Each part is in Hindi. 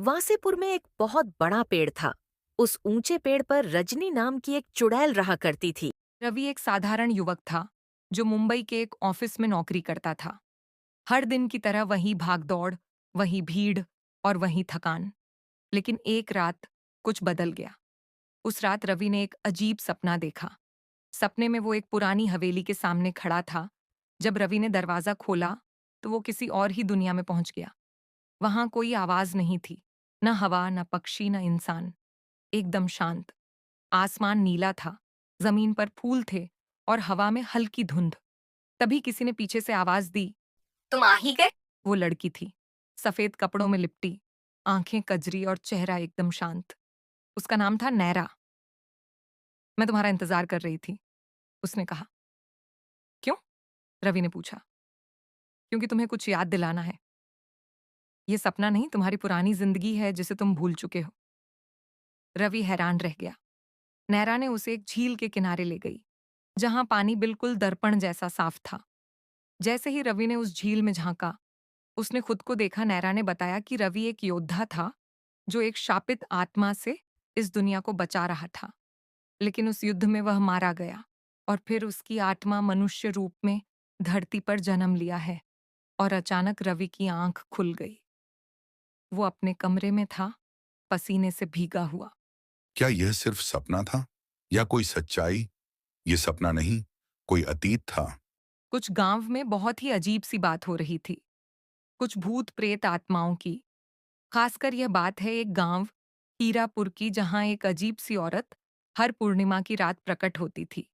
वासेपुर में एक बहुत बड़ा पेड़ था। उस ऊंचे पेड़ पर रजनी नाम की एक चुड़ैल रहा करती थी। रवि एक साधारण युवक था जो मुंबई के एक ऑफिस में नौकरी करता था। हर दिन की तरह वही भागदौड़, वही भीड़ और वही थकान। लेकिन एक रात कुछ बदल गया। उस रात रवि ने एक अजीब सपना देखा। सपने में वो एक पुरानी हवेली के सामने खड़ा था। जब रवि ने दरवाजा खोला तो वो किसी और ही दुनिया में पहुंच गया। वहां कोई आवाज नहीं थी, न हवा, न पक्षी, न इंसान। एकदम शांत। आसमान नीला था, जमीन पर फूल थे और हवा में हल्की धुंध। तभी किसी ने पीछे से आवाज दी, तुम आ ही गए। वो लड़की थी, सफेद कपड़ों में लिपटी, आंखें कजरी और चेहरा एकदम शांत। उसका नाम था नैरा। मैं तुम्हारा इंतजार कर रही थी, उसने कहा। क्यों? रवि ने पूछा। क्योंकि तुम्हें कुछ याद दिलाना है। ये सपना नहीं, तुम्हारी पुरानी जिंदगी है जिसे तुम भूल चुके हो। रवि हैरान रह गया। नैरा ने उसे एक झील के किनारे ले गई, जहां पानी बिल्कुल दर्पण जैसा साफ था। जैसे ही रवि ने उस झील में झांका, उसने खुद को देखा। नैरा ने बताया कि रवि एक योद्धा था जो एक शापित आत्मा से इस दुनिया को बचा रहा था। लेकिन उस युद्ध में वह मारा गया और फिर उसकी आत्मा मनुष्य रूप में धरती पर जन्म लिया है। और अचानक रवि की आंख खुल गई। वो अपने कमरे में था, पसीने से भीगा हुआ। क्या यह सिर्फ सपना था या कोई सच्चाई? ये सपना नहीं, कोई अतीत था। कुछ गांव में बहुत ही अजीब सी बात हो रही थी, कुछ भूत प्रेत आत्माओं की। खासकर यह बात है एक गांव हीरापुर की, जहां एक अजीब सी औरत हर पूर्णिमा की रात प्रकट होती थी।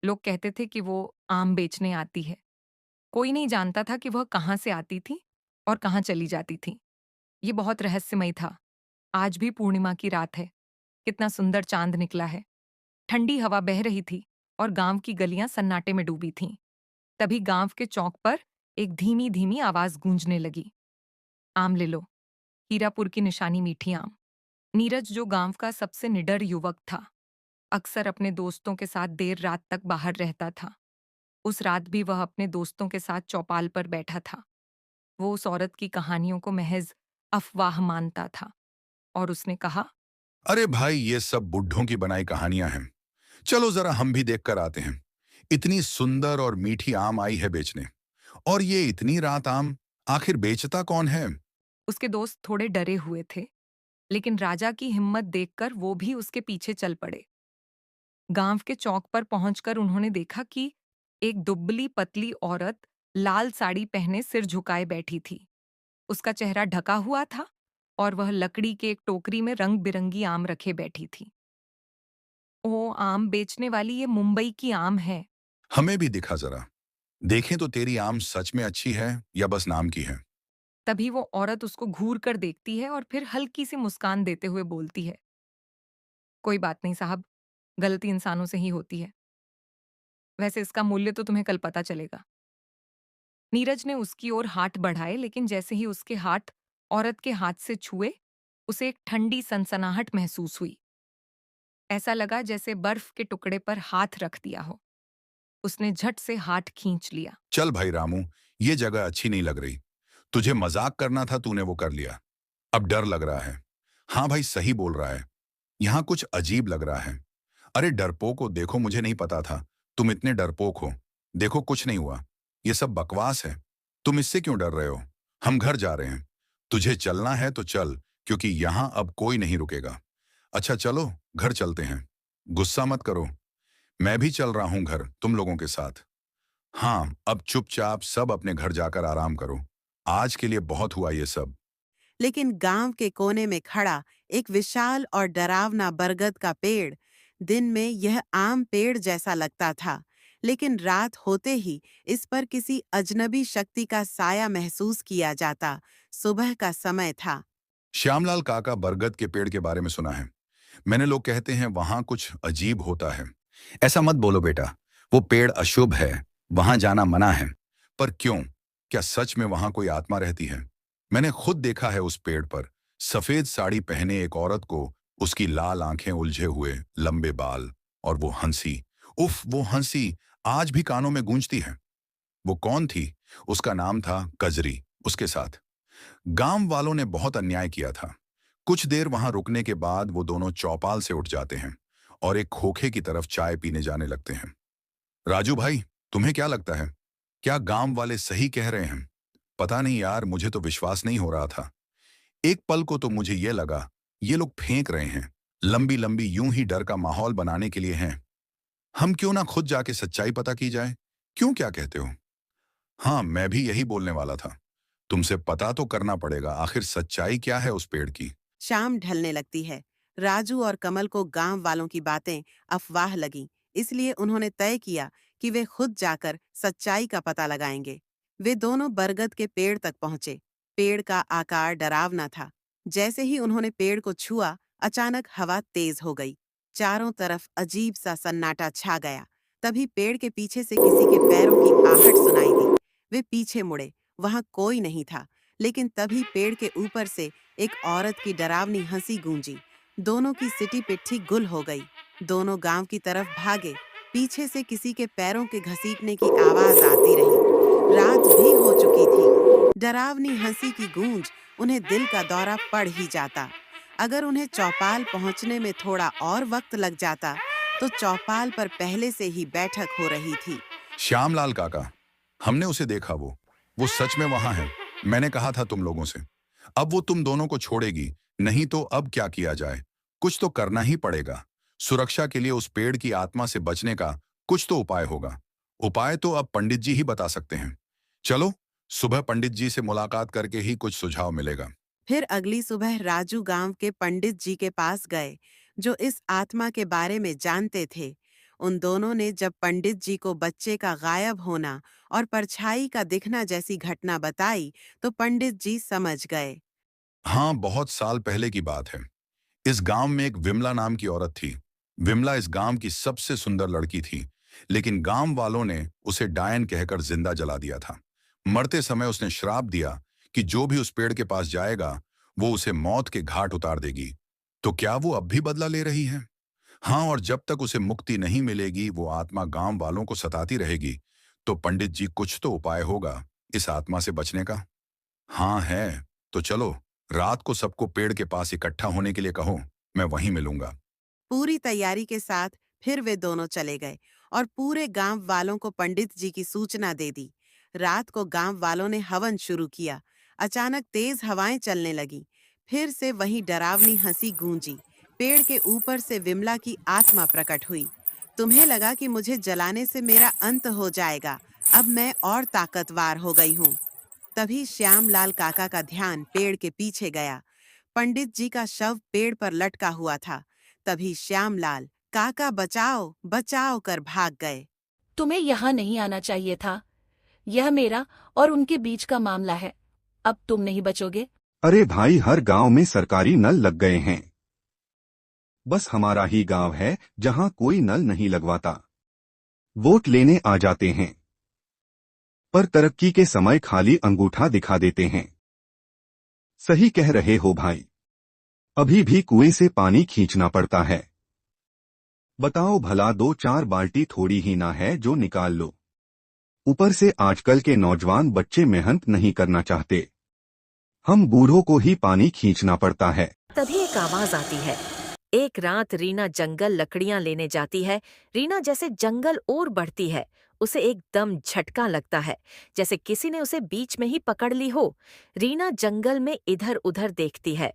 लोग कहते थे कि वो आम बेचने आती है। कोई नहीं जानता था कि वह कहाँ से आती थी और कहाँ चली जाती थी। ये बहुत रहस्यमय था। आज भी पूर्णिमा की रात है। कितना सुंदर चांद निकला है। ठंडी हवा बह रही थी और गांव की गलियां सन्नाटे में डूबी थीं। तभी गांव के चौक पर एक धीमी धीमी आवाज गूंजने लगी, आम ले लो, हीरापुर की निशानी मीठी आम। नीरज, जो गांव का सबसे निडर युवक था, अक्सर अपने दोस्तों के साथ देर रात तक बाहर रहता था। उस रात भी वह अपने दोस्तों के साथ चौपाल पर बैठा था। वो उस औरत की कहानियों को महज अफवाह मानता था और उसने कहा, अरे भाई, ये सब बुड्ढों की बनाई कहानियां हैं। चलो जरा हम भी देख कर आते हैं। इतनी सुंदर और मीठी आम आई है बेचने। और ये इतनी रात आम, आखिर बेचता कौन है? उसके दोस्त थोड़े डरे हुए थे, लेकिन राजा की हिम्मत देखकर वो भी उसके पीछे चल पड़े। गांव के चौक पर पहुंचकर उन्होंने देखा कि एक दुबली पतली औरत लाल साड़ी पहने सिर झुकाए बैठी थी। उसका चेहरा ढका हुआ था और वह लकड़ी के एक टोकरी में रंग बिरंगी आम रखे बैठी थी। ओ आम बेचने वाली, ये मुंबई की आम है। हमें भी दिखा जरा। देखें तो तेरी आम सच में अच्छी है या बस नाम की है। तभी वो औरत उसको घूर कर देखती है और फिर हल्की सी मुस्कान देते हुए बोलती है, कोई बात नहीं साहब, गलती इंसानों से ही होती है। वैसे इसका मूल्य तो तुम्हें कल पता चलेगा। नीरज ने उसकी ओर हाथ बढ़ाए, लेकिन जैसे ही उसके हाथ औरत के हाथ से छुए, उसे एक ठंडी सनसनाहट महसूस हुई। ऐसा लगा जैसे बर्फ के टुकड़े पर हाथ रख दिया हो। उसने झट से हाथ खींच लिया। चल भाई रामू, ये जगह अच्छी नहीं लग रही। तुझे मजाक करना था, तूने वो कर लिया। अब डर लग रहा है। हाँ भाई, सही बोल रहा है। यहाँ कुछ अजीब लग रहा है। अरे डरपोक हो, देखो मुझे नहीं पता था तुम इतने डरपोक हो। देखो कुछ नहीं हुआ। ये सब बकवास है। तुम इससे क्यों डर रहे हो? हम घर जा रहे हैं। तुझे चलना है तो चल, क्योंकि यहाँ अब कोई नहीं रुकेगा। अच्छा चलो, घर चलते हैं। गुस्सा मत करो। मैं भी चल रहा हूँ घर तुम लोगों के साथ। हाँ, अब चुपचाप सब अपने घर जाकर आराम करो। आज के लिए बहुत हुआ ये सब। लेकिन गांव के कोने में खड़ा एक विशाल और डरावना बरगद का पेड़, दिन में यह आम पेड़ जैसा लगता था, लेकिन रात होते ही इस पर किसी अजनबी शक्ति का साया महसूस किया जाता। सुबह का समय था। श्यामलाल काका, बरगद के पेड़ के बारे में सुना है। मैंने, लोग कहते हैं वहां कुछ अजीब होता है। ऐसा मत बोलो बेटा, वो पेड़ अशुभ है, वहां जाना मना है। पर क्यों? क्या सच में वहां कोई आत्मा रहती है? मैंने खुद देखा है उस पेड़ पर सफेद साड़ी पहने एक औरत को, उसकी लाल आंखें, उलझे हुए लंबे बाल, और वो हंसी। उफ, वो हंसी आज भी कानों में गूंजती है। वो कौन थी? उसका नाम था कजरी। उसके साथ गांव वालों ने बहुत अन्याय किया था। कुछ देर वहां रुकने के बाद वो दोनों चौपाल से उठ जाते हैं और एक खोखे की तरफ चाय पीने जाने लगते हैं। राजू भाई, तुम्हें क्या लगता है, क्या गांव वाले सही कह रहे हैं? पता नहीं यार, मुझे तो विश्वास नहीं हो रहा था। एक पल को तो मुझे ये लगा ये लोग फेंक रहे हैं, लंबी लंबी यूं ही डर का माहौल बनाने के लिए हैं। हम क्यों ना खुद जाके सच्चाई पता की जाए? क्यों, क्या कहते हो? हाँ, मैं भी यही बोलने वाला था। तुमसे पता तो करना पड़ेगा, आखिर सच्चाई क्या है उस पेड़ की। शाम ढलने लगती है। राजू और कमल को गांव वालों की बातें अफवाह लगी, इसलिए उन्होंने तय किया कि वे खुद जाकर सच्चाई का पता लगाएंगे। वे दोनों बरगद के पेड़ तक पहुंचे। पेड़ का आकार डरावना था। जैसे ही उन्होंने पेड़ को छुआ, अचानक हवा तेज हो गई। चारों तरफ अजीब सा सन्नाटा छा गया। तभी पेड़ के पीछे से किसी के पैरों की आहट सुनाई दी। वे पीछे मुड़े, वहां कोई नहीं था। लेकिन तभी पेड़ के ऊपर से एक औरत की डरावनी हंसी गूंजी। दोनों की सिटी पिट्ठी गुल हो गई। दोनों गांव की तरफ भागे। पीछे से किसी के पैरों के घसीटने की आवाज आती रही। रात भी हो चुकी थी। डरावनी हंसी की गूंज उन्हें दिल का दौरा पड़ ही जाता। अगर उन्हें चौपाल पहुंचने में थोड़ा और वक्त लग जाता तो चौपाल पर पहले से ही बैठक हो रही थी। श्यामलाल काका, हमने उसे देखा, वो सच में वहां है। मैंने कहा था तुम लोगों से। अब वो तुम दोनों को छोड़ेगी नहीं, तो अब क्या किया जाए? कुछ तो करना ही पड़ेगा। सुरक्षा के लिए उस पेड़ की आत्मा से बचने का कुछ तो उपाय होगा। उपाय तो अब पंडित जी ही बता सकते हैं। चलो, सुबह पंडित जी से मुलाकात करके ही कुछ सुझाव मिलेगा। फिर अगली सुबह राजू गांव के पंडित जी के पास गए, जो इस आत्मा के बारे में जानते थे। उन दोनों ने जब पंडित जी को बच्चे का गायब होना और परछाई का दिखना जैसी घटना बताई, तो पंडित जी समझ गए। हाँ, बहुत साल पहले की बात है। इस गांव में एक विमला नाम की औरत थी। विमला इस गांव की सबसे सुंदर लड़की थी, लेकिन गांव वालों ने उसे डायन कहकर जिंदा जला दिया था। मरते समय उसने श्राप दिया कि जो भी उस पेड़ के पास जाएगा वो उसे मौत के घाट उतार देगी। तो क्या वो अब भी बदला ले रही है? हाँ, और जब तक उसे मुक्ति नहीं मिलेगी वो आत्मा गांव वालों को सताती रहेगी। तो पंडित जी, कुछ तो उपाय होगा इस आत्मा से बचने का। हाँ है, तो चलो, रात को सबको पेड़ के पास इकट्ठा होने के लिए कहो, मैं वहीं मिलूंगा। पूरी तैयारी के साथ फिर वे दोनों चले गए और पूरे गांव वालों को पंडित जी की सूचना दे दी। रात को गांव वालों ने हवन शुरू किया। अचानक तेज हवाएं चलने लगी। फिर से वही डरावनी हंसी गूंजी। पेड़ के ऊपर से विमला की आत्मा प्रकट हुई। तुम्हें लगा कि मुझे जलाने से मेरा अंत हो जाएगा। अब मैं और ताकतवर हो गई हूँ। तभी श्यामलाल काका का ध्यान पेड़ के पीछे गया। पंडित जी का शव पेड़ पर लटका हुआ था। तभी श्यामलाल काका बचाओ बचाओ कर भाग गए। तुम्हें यहाँ नहीं आना चाहिए था। यह मेरा और उनके बीच का मामला है। अब तुम नहीं बचोगे। अरे भाई, हर गांव में सरकारी नल लग गए हैं। बस हमारा ही गांव है जहां कोई नल नहीं लगवाता। वोट लेने आ जाते हैं, पर तरक्की के समय खाली अंगूठा दिखा देते हैं। सही कह रहे हो भाई, अभी भी कुएं से पानी खींचना पड़ता है। बताओ भला, 2-4 बाल्टी थोड़ी ही ना है जो निकाल लो। ऊपर से आजकल के नौजवान बच्चे मेहनत नहीं करना चाहते। हम बूढ़ों को ही पानी खींचना पड़ता है। तभी एक आवाज आती है। एक रात रीना जंगल लकड़ियां लेने जाती है। रीना जैसे जंगल और बढ़ती है, उसे एकदम झटका लगता है, जैसे किसी ने उसे बीच में ही पकड़ ली हो। रीना जंगल में इधर उधर देखती है।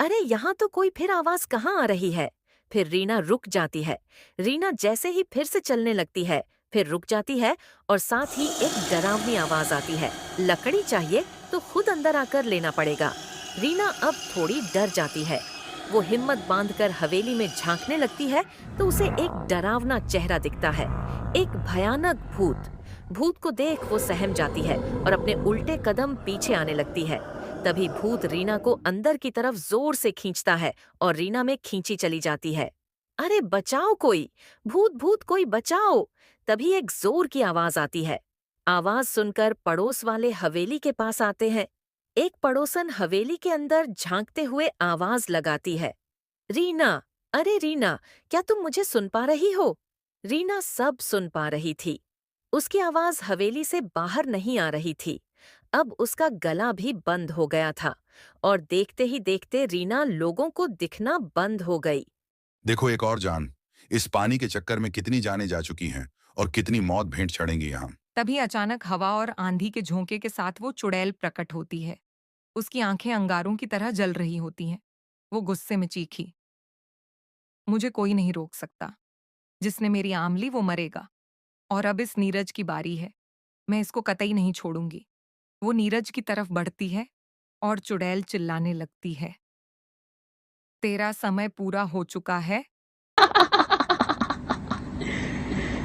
अरे, यहाँ तो कोई फिर आवाज कहाँ आ रही है? फिर रीना रुक जाती है। रीना जैसे ही फिर से चलने लगती है, फिर रुक जाती है और साथ ही एक डरावनी आवाज आती है, लकड़ी चाहिए तो खुद अंदर आकर लेना पड़ेगा। रीना अब थोड़ी डर जाती है। वो हिम्मत बांधकर हवेली में झांकने लगती है तो उसे एक डरावना चेहरा दिखता है, एक भयानक भूत। भूत को देख वो सहम जाती है और अपने उल्टे कदम पीछे आने लगती है। तभी भूत रीना को अंदर की तरफ जोर से खींचता है और रीना में खींची चली जाती है। अरे बचाओ कोई, भूत भूत कोई बचाओ! तभी एक जोर की आवाज आती है। आवाज सुनकर पड़ोस वाले हवेली के पास आते हैं। एक पड़ोसन हवेली के अंदर झांकते हुए आवाज लगाती है, रीना! अरे रीना, क्या तुम मुझे सुन पा रही हो? रीना सब सुन पा रही थी। उसकी आवाज हवेली से बाहर नहीं आ रही थी। अब उसका गला भी बंद हो गया था और देखते ही देखते रीना लोगों को दिखना बंद हो गई। देखो एक और जान, इस पानी के चक्कर में कितनी जानें जा चुकी हैं और कितनी मौत भेंट चढ़ेंगी यहाँ। तभी अचानक हवा और आंधी के झोंके के साथ वो चुड़ैल प्रकट होती है। उसकी आंखें अंगारों की तरह जल रही होती हैं। वो गुस्से में चीखी, मुझे कोई नहीं रोक सकता। जिसने मेरी आम ली वो मरेगा। और अब इस नीरज की बारी है। मैं इसको कतई नहीं छोड़ूंगी। वो नीरज की तरफ बढ़ती है और चुड़ैल चिल्लाने लगती है, तेरा समय पूरा हो चुका है।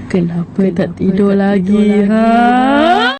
Kenapa tak tidur lagi, ha?